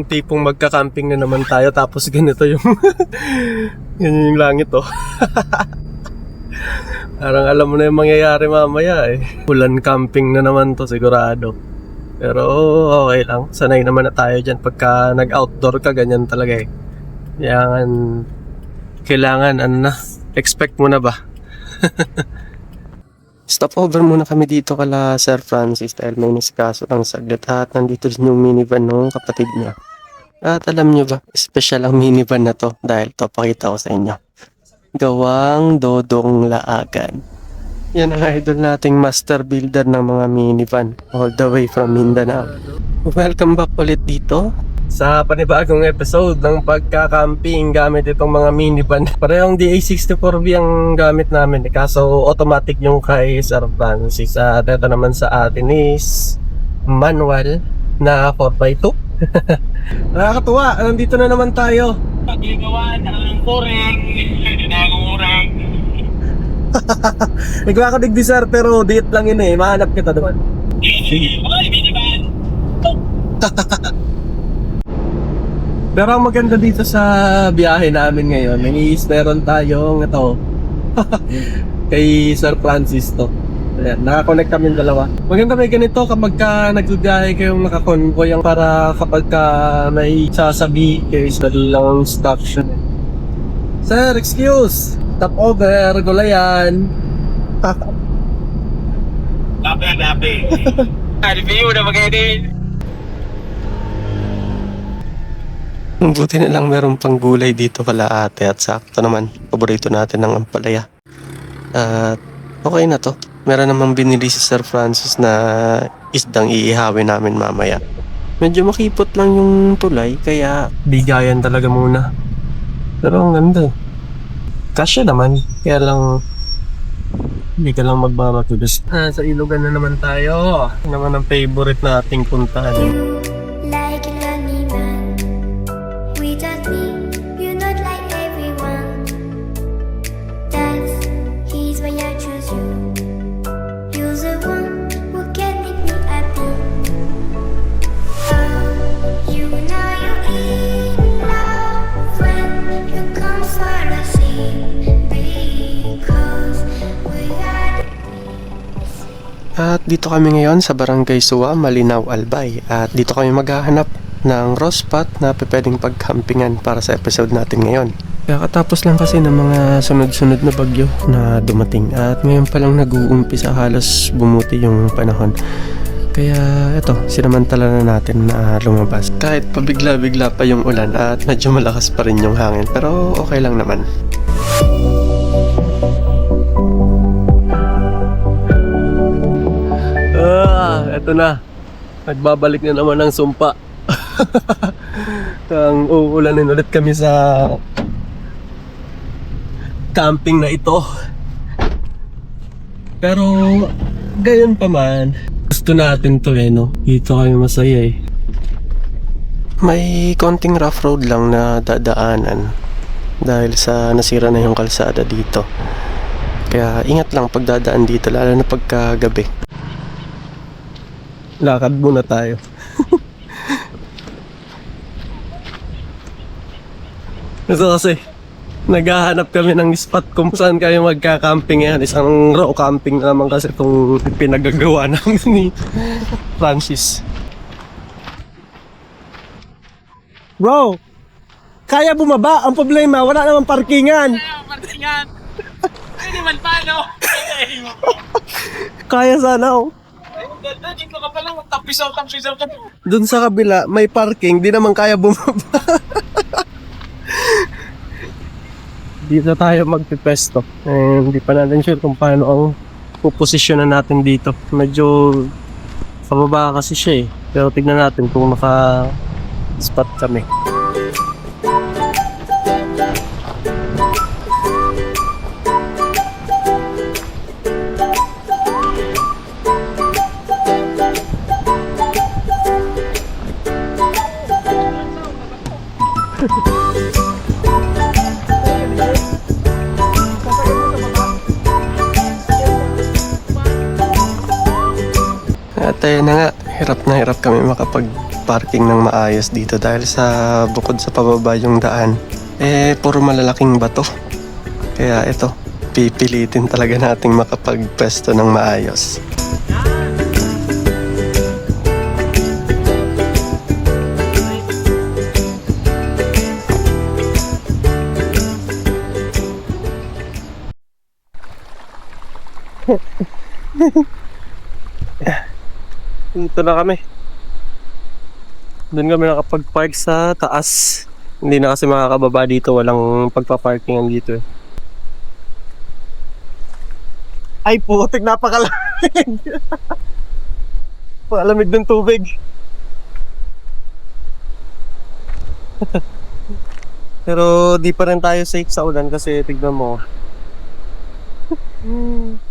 tipong magka-camping na naman tayo tapos ganito yung ganyan yung langit oh. Parang alam mo na yung mangyayari mamaya eh. Ulan camping na naman to sigurado. Pero okay lang, sanay naman na tayo dyan pagka nag-outdoor ka, ganyan talaga eh. Kailangan ano na, expect mo na ba? Stopover muna kami dito kala Sir Francis dahil may nisikaso ng saglit at nandito din yung minivan ng kapatid niya. At alam nyo ba, special ang minivan na to dahil to pakita ko sa inyo. Gawang Dodong Laagan. Yan ang idol nating master builder ng mga minivan all the way from Mindanao. Welcome back ulit dito sa panibagong episode ng pagka-camping gamit itong mga minivan. Parehong DA64B ang gamit namin kaso automatic yung kay Sir Francis. At ito naman sa atin is manual na 4x2. Nakakatuwa, nandito na naman tayo. Pagligawa ng koreng, nagungurang. Nagkakadigdi sir pero diet lang yun eh, mahanap kita naman. Sige. Ay, minivan. Pero ang maganda dito sa biyahe namin ngayon, meron tayong ito kay Sir Francis to. Ayan, nakakonect kami dalawa. Maganda may ganito kapag ka nagbiyahe kayong nakakonvoy para kapag ka may sasabi kayo sa lang instruction. Sir, excuse! Stop over, gulayan. Lapi. Review na mag-edit. Buti na lang meron pang gulay dito pala ate at sakto naman. Paborito natin ng ampalaya. At okay na to. Meron namang binili si Sir Francis na isdang iihawin namin mamaya. Medyo makipot lang yung tulay kaya bigayan talaga muna. Pero ang ganda. Kasya naman. Kaya lang hindi ka lang magmamatulis. Sa Ilogan na naman tayo. Ito naman ang favorite nating puntahan. Like a lonely man, without me, you're not like everyone. That's he's why I choose you. You're the one who can make me happy. Oh, you know you're in love when you come for the sea, because we are. At dito kami ngayon sa Barangay Suwa, Malinaw, Albay. At dito kami maghahanap ng raw spot na pwedeng pagcampingan para sa episode natin ngayon. Kakatapos lang kasi ng mga sunod-sunod na bagyo na dumating. At ngayon pa lang nag-uumpisa halos bumuti yung panahon. Kaya eto, sinamantala na natin na lumabas. Kahit pabigla-bigla pa yung ulan at medyo malakas pa rin yung hangin. Pero okay lang naman. Eto na. Nagbabalik na naman ng sumpa. Ang uulanin ulit kami sa camping na ito. Pero gayon pa man, gusto natin to eh no. Dito kami masaya eh. May konting rough road lang na dadaanan dahil sa nasira na yung kalsada dito. Kaya ingat lang pag dadaan dito lalo na pagka gabi. Lakad muna tayo. Kasi naghahanap kami ng spot kung saan kayo magka-camping yan. Isang raw camping naman kasi itong pinagagawa namin ni Francis. Bro, kaya bumaba. Ang problema, wala namang parkingan. Parkingan. Hindi man paano. Kaya sana oh. Ganda, dito ka pa lang. Tapisaw ka. Doon sa kabila, may parking. Di naman kaya bumaba. Dito tayo magpipesto. Hindi pa natin sure kung paano ang puposisyonan natin dito. Medyo pababa kasi siya eh. Pero tignan natin kung naka-spot kami. At ayun na nga, hirap na hirap kami makapag makaparking ng maayos dito dahil sa bukod sa pababa yung daan, puro malalaking bato. Kaya ito, pipilitin talaga nating makapagpwesto ng maayos. Dito na kami. Doon kami nakapag-park sa taas. Hindi na kasi makakababa dito. Walang pagpa-parkingan dito eh. Ay putik, napakalamig. Palamig ng tubig. Pero di pa rin tayo safe sa ulan kasi tignan mo.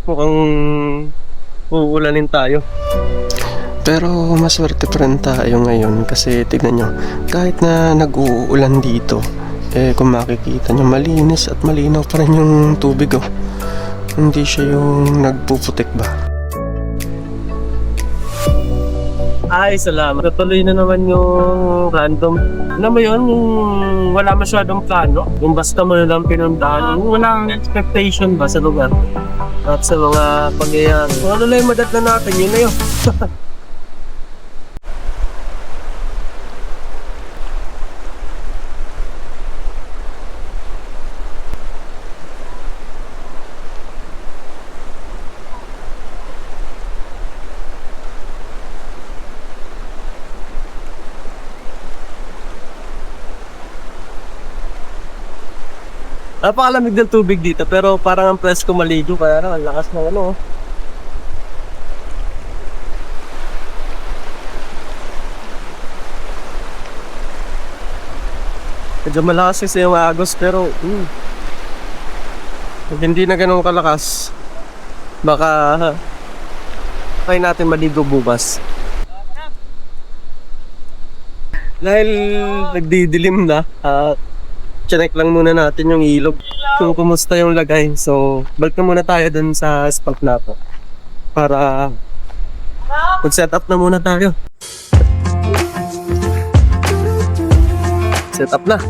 Mukhang uulanin tayo. Pero maswerte pa rin tayo ngayon kasi tignan nyo, kahit na nag-uulan dito, kung makikita nyo, malinis at malinaw pa rin yung tubig oh. Hindi siya yung nagpuputik ba? Ay, salamat. Natuloy na naman yung random. Alam mo yun, yung wala masyadong plano. Yung basta mo na lang pinuntahan. Yung walang expectation ba sa lugar. At sa mga pangyayari. Kung ano lang yung madatna natin, yun na yun. Napakalamig ng tubig dito pero parang ang presko maligo kaya ang lakas ng ano. Medyo malakas kasi yung agos pero pag hindi na ganun kalakas baka kaya natin maligo bukas. Dahil nagdidilim na check lang muna natin yung ilog kung kumusta yung lagay. So, balik na muna tayo dun sa spot na to para mag-set up na muna tayo. Set up na.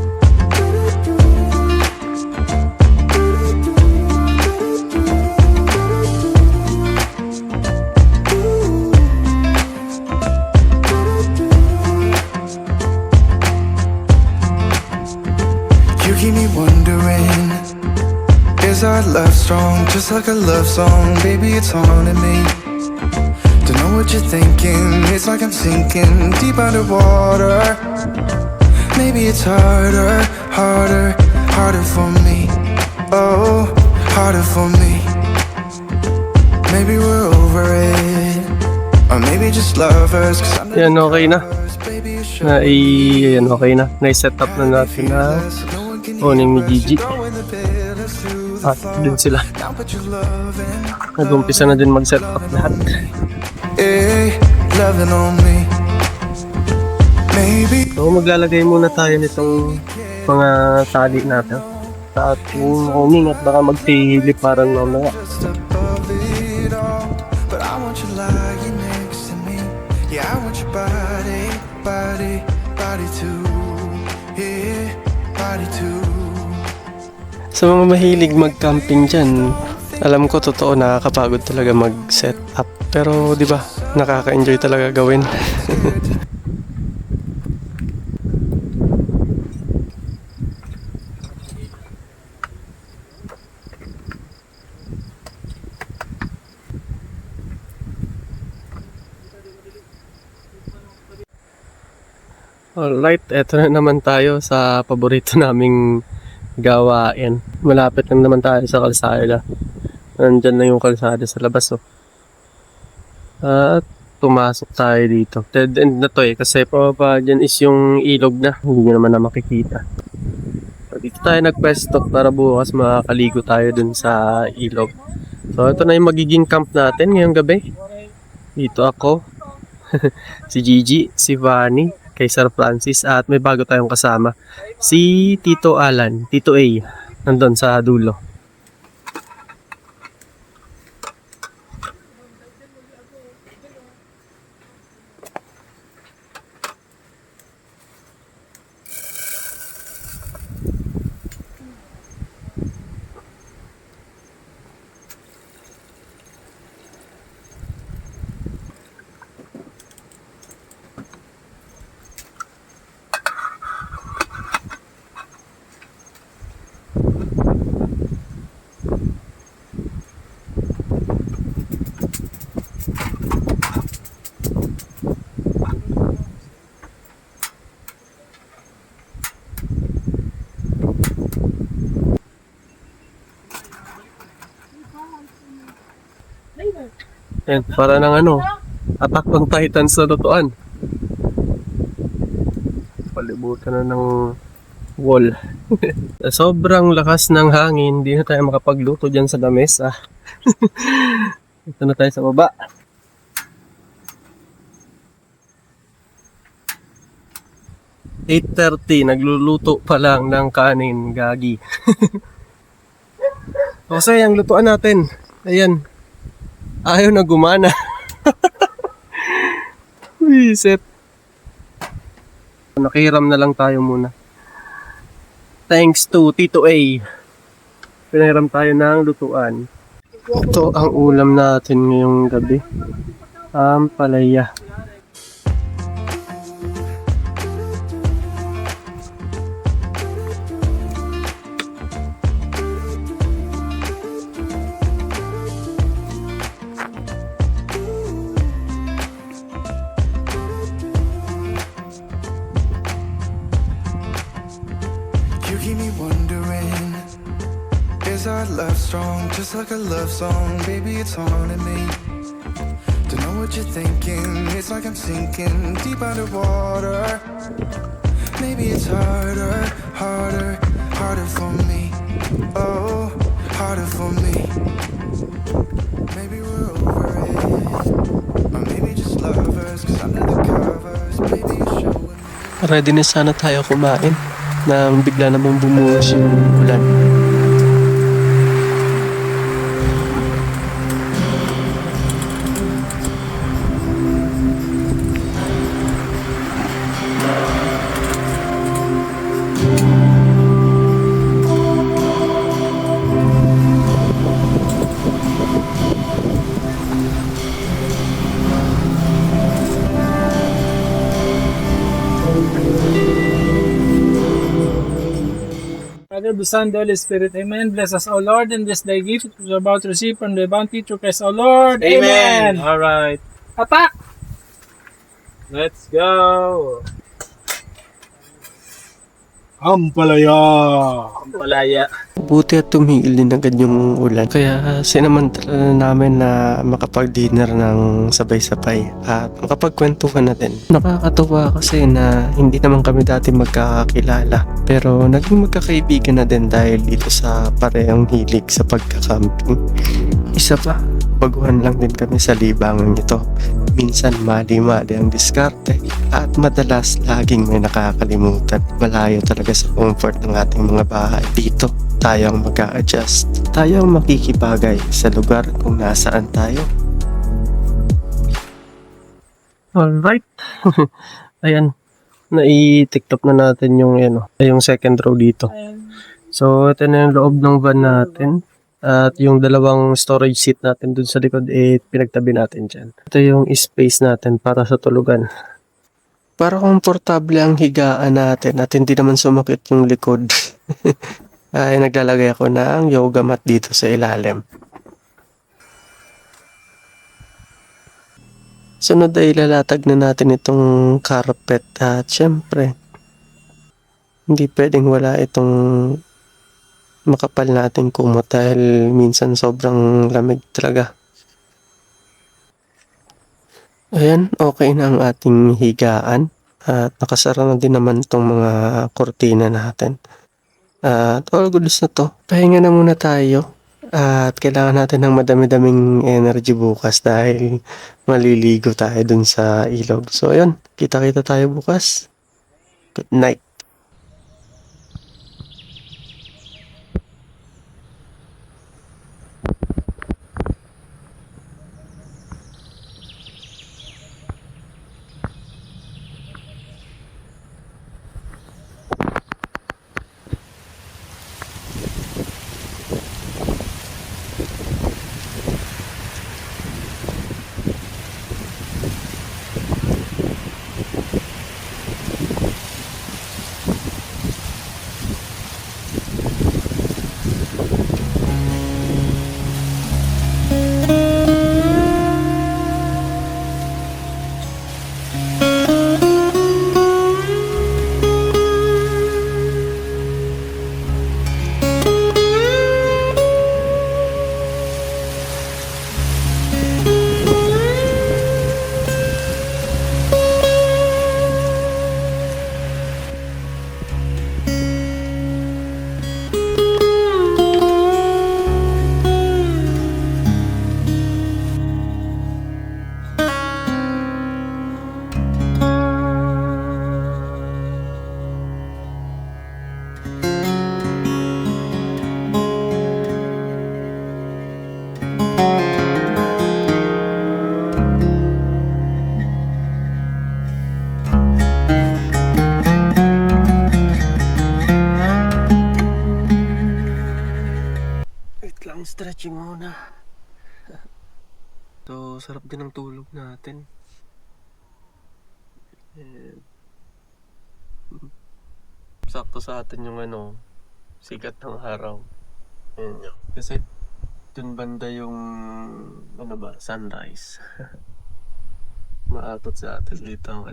You keep me wondering, is our love strong? Just like a love song, baby, it's haunting me. Don't know what you're thinking, it's like I'm sinking deep underwater. Maybe it's harder, harder, harder for me. Oh, harder for me. Maybe we're over it, or maybe just lovers. 'Cause I'm Yan, okay na. baby, you're sure. Yan, okay na. Na-set up na natin na owning ni Gigi. At dun sila. Nag-umpisa na din mag-set up lahat. Hey, loving on me. Maybe So maglalagay muna tayo nitong mga tali natin. Sa ating owning at baka magtihili parang mamaya. just above it all, but I want you lying next to me. Yeah, I want your body, body, body too. Yeah, body too. Sa mga mahilig mag-camping dyan, alam ko totoo nakakapagod talaga mag-set up. Pero di ba nakaka-enjoy talaga gawin. Alright, eto na naman tayo sa paborito naming gawain. Malapit lang naman tayo sa kalsada. Nandyan na yung kalsada sa labas oh. At pumasok tayo dito. Dead end na to kasi pababa dyan is yung ilog na. Hindi nyo naman na makikita. So, dito tayo nagpwesto para bukas makakaligo tayo dun sa ilog. So ito na yung magiging camp natin ngayong gabi. Dito ako, si Gigi, si Vanny, kay Sir Francis at may bago tayong kasama. Si Tito Alan, Tito A, nandun sa dulo. Ayan, para ng ano, Attack on Titan sa lutuan. Palibutan na ng wall. Sobrang lakas ng hangin, hindi na tayo makapagluto dyan sa lamesa. Ito na tayo sa baba. (8:30) nagluluto pa lang ng kanin, gagi. Kasi ang lutuan natin, ayan, ayaw na gumana. Wiset. Nakihiram na lang tayo muna. Thanks to Tito A. Pinahiram tayo ng lutuan. Ito ang ulam natin ngayong gabi. Palaya. You keep me wondering, is our love strong? Just like a love song, baby, it's haunting me. Don't know what you're thinking, it's like I'm sinking deep underwater. Maybe it's harder, harder, harder for me. Oh, harder for me. Maybe we're over it, or maybe just lovers, cause under the covers, baby, you're showing me. Ready na sana tayo kumain nang bigla namang bumuhos yung ulan. Father, the Son, the Holy Spirit. Amen. Bless us, O Lord, and this thy gift which we are about to receive from the bounty through Christ, O Lord. Amen. All right. Attack! Let's go. Ampalaya. Buti at tumigil din agad yung ulan. Kaya sinamantala na namin na makapag-dinner ng sabay-sabay at makapagkwentuhan na din. Nakakatuwa kasi na hindi naman kami dati magkakakilala. Pero naging magkakaibigan na din dahil dito sa parehong hilig sa pagkakamping. Isa pa, baguhan lang din kami sa libangan nito. Minsan mali-mali ang diskarte at madalas laging may nakakalimutan. Malayo talaga sa comfort ng ating mga bahay. Dito, tayo ang mag-a-adjust. Tayo ang makikibagay sa lugar kung nasaan tayo. Alright. Ayan. Nai-tiktok na natin yung, yung second row dito. So, ito na yung loob ng van natin. At yung dalawang storage seat natin dun sa likod, pinagtabi natin dyan. Ito yung space natin para sa tulugan. Para komportable ang higaan natin at hindi naman sumakit yung likod. Ay naglalagay ako ng yoga mat dito sa ilalim. Sunod ay ilalatag na natin itong carpet at syempre, hindi pwedeng wala itong makapal natin kumot dahil minsan sobrang lamig talaga. Ayan, okay na ang ating higaan at nakasara na din naman itong mga kortina natin. At all goods na to. Pahinga na muna tayo at kailangan natin ng madami-daming energy bukas dahil maliligo tayo dun sa ilog. So ayun, kita-kita tayo bukas. Good night. Stretching muna. So, sarap din ang tulog natin. And, sakto sa atin yung sikat ng araw. Ayan yun. Kasi dun banda yung sunrise. Maatot sa atin dito ang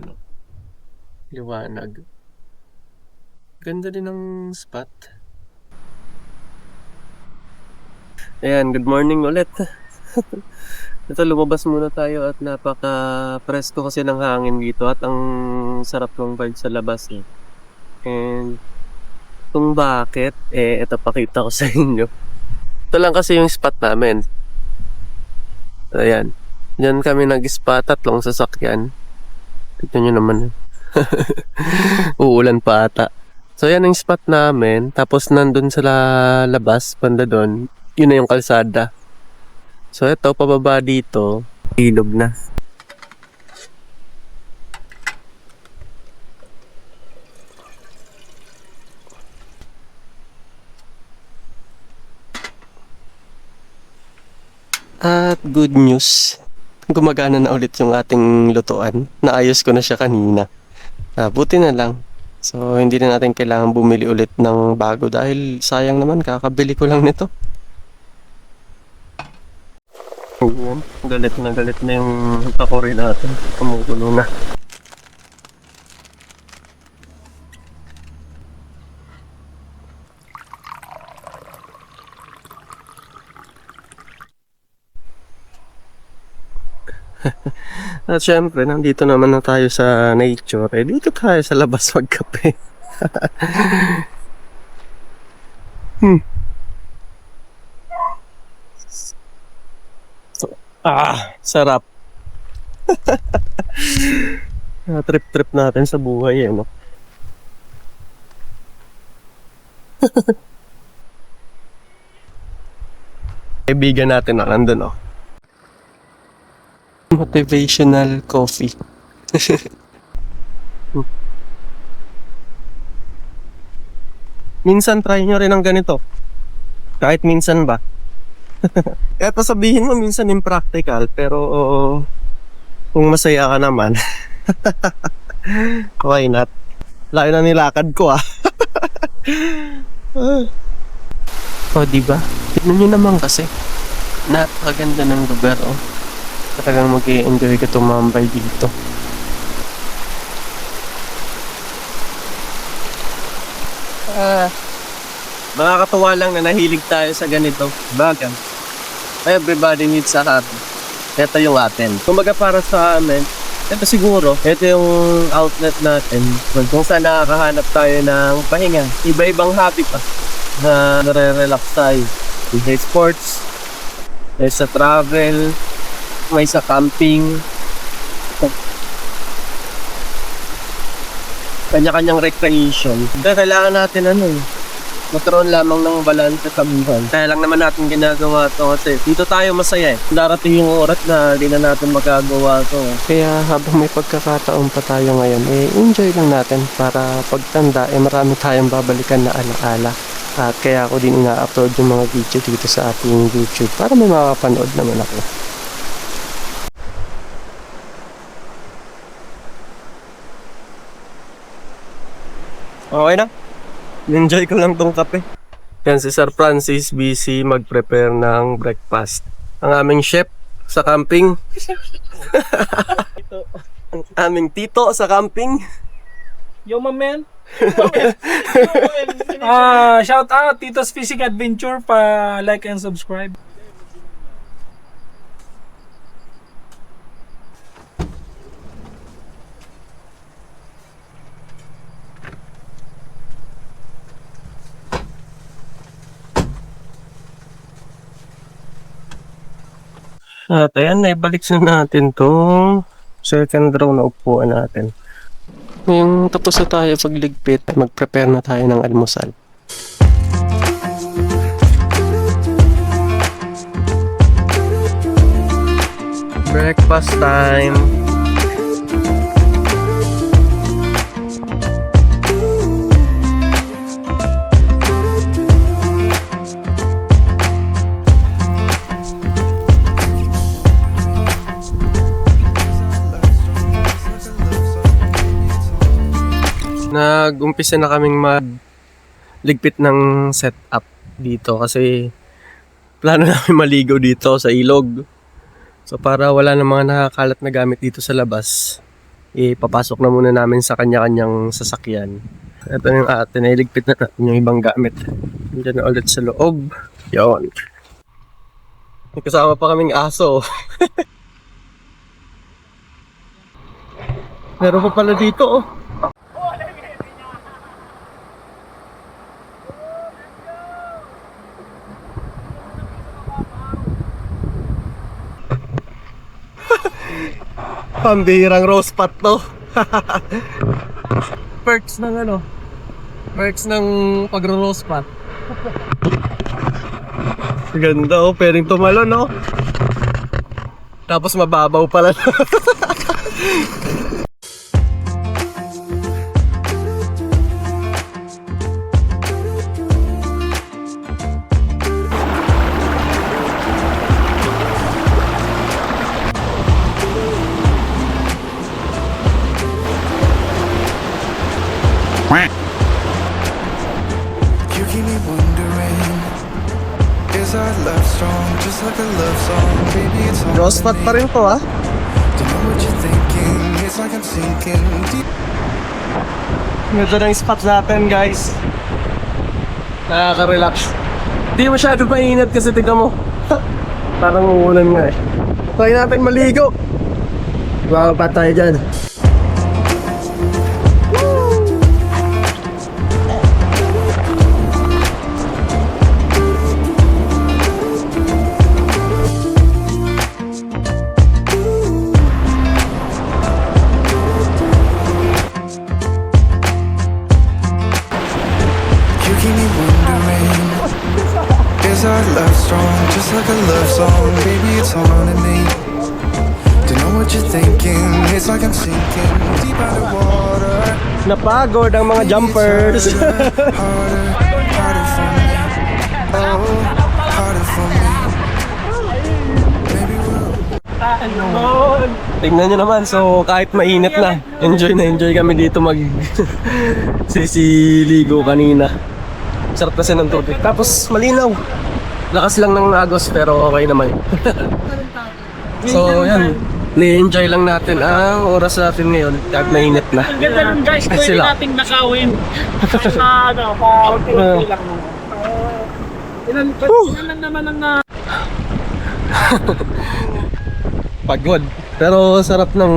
liwanag. Ganda din ng spot. Ayan, good morning ulit. Ito, lumabas muna tayo at napaka-presko kasi ng hangin dito at ang sarap ng vibe sa labas eh. And kung bakit, ito pakita ko sa inyo. Ito lang kasi yung spot namin. Ayan. Diyan kami nag-spot, 3 sasakyan. Tignan nyo naman. Uulan pa ata. So yan yung spot namin. Tapos nandun sa labas, banda doon. Yun na yung kalsada. So ito, pababa dito, ilog na. At good news, gumagana na ulit yung ating lutuan. Naayos ko na siya kanina. Buti na lang. So hindi na natin kailangan bumili ulit ng bago dahil sayang naman, kakabili ko lang nito. Ayan, galit na yung takori natin. Kumukulo na. At syempre, nandito naman na tayo sa nature. Dito tayo sa labas magkape. Sarap. Trip natin sa buhay no? Kaibigan natin na nandun Motivational coffee. Minsan try nyo rin ang ganito. Kahit minsan ba. Eto sabihin mo minsan impractical, pero kung masaya ka naman, why not? Layo na nilakad ko diba? Tignan nyo naman kasi. Napakaganda ng lugar Talagang mag-i-enjoy ka tumambay dito. Makakatuwa lang na nahilig tayo sa ganito. Baga, everybody needs a hobby. Ito yung atin. Kumbaga para sa amin, ito siguro, ito yung outlet natin. Kung saan nakakahanap tayo ng pahinga. Iba-ibang hobby pa na nare-relax tayo. May sports, may sa travel, may sa camping. Kanya-kanyang recreation. Kaya kailangan natin magkaroon lamang ng balance sa buhay. Kaya lang naman natin ginagawa to kasi dito tayo masaya Darating yung oras na di na natin magagawa to. Kaya habang may pagkakataon pa tayo ngayon, enjoy lang natin para pagtanda, marami tayong babalikan na alaala. At kaya ako din ina-upload yung mga video dito sa ating YouTube para may makapanood naman ako. Okay na? Enjoy ko lang tong kape. Yan si Sir Francis busy mag-prepare ng breakfast. Ang aming chef sa camping. Ang aming tito sa camping. Yo, my man. Shout out Tito's Fishing Adventure, pa like and subscribe. At ayan, naibalik na natin tong second row na upuan natin. Ngayong tapos na tayo pagligpit, mag-prepare na tayo ng almusal. Breakfast time! nag-umpisa na kaming magligpit ng setup dito kasi plano namin maligo dito sa ilog. So para wala na mga nakakalat na gamit dito sa labas, ipapasok na muna namin sa kanya-kanyang sasakyan. Ito yung atin, iligpit na natin yung ibang gamit. Diyan na ulit sa loob. Yon. May kasama pa kaming aso. Meron pa pala dito, oh. Pambihirang rose pot to. Perks ng ano? Perks ng pagro-rose pot. Ganda, oh. Pwedeng tumalon, oh. Tapos mababaw pala. You keep me wondering, is our love strong? Just like a love song, baby, it's on. Rose pot pa rin to, ah. Don't know what you're thinking, it's like I'm sinking deep. Ganda ng spot natin, guys. Nakaka-relax. Hindi masyado mainit kasi tignan mo. Parang uulan nga eh. Try natin maligo. Bababa tayo dyan. You keep me wondering, is our love strong? Just like a love song, baby, it's haunting me. Don't know what you're thinking, it's like I'm sinking deep underwater. Napagod ang mga jumpers. Harder, harder for me. Oh, harder for me. Maybe we'll Tingnan nyo naman, so kahit mainit na enjoy kami dito mag sisiligo kanina. Sarap kasi ng tubig. Tapos malinaw. Lakas lang ng agos pero okay naman. So yan, ni-enjoy lang natin ang oras natin ngayon kahit mainit na. Ang ganda nun guys, Ay, pwede sila. nating nakawin. Pa-unti-unti lang mo. Ilan naman ang Pagod. Pero sarap ng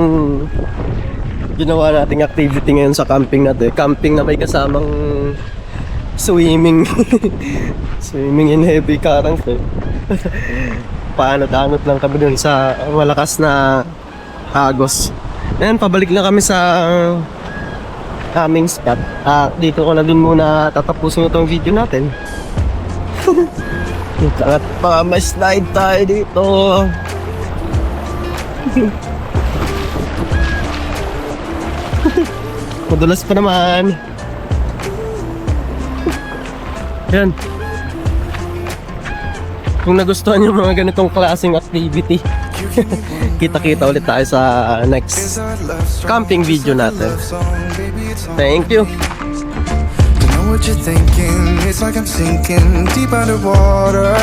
ginawa nating activity ngayon sa camping natin. Camping na may kasamang swimming. Swimming in heavy current eh. Paanot-anot lang kami dun sa malakas na agos. Ayan, pabalik na kami sa aming spot. Dito ko na dun muna tatapusin itong video natin. At pa may slide tayo dito. Madulas pa naman. Yan. Kung nagustuhan yung mga ganitong klaseng activity, kita-kita ulit tayo sa next camping video natin. Thank you. Don't know what you're thinking, it's like I'm sinking deep underwater.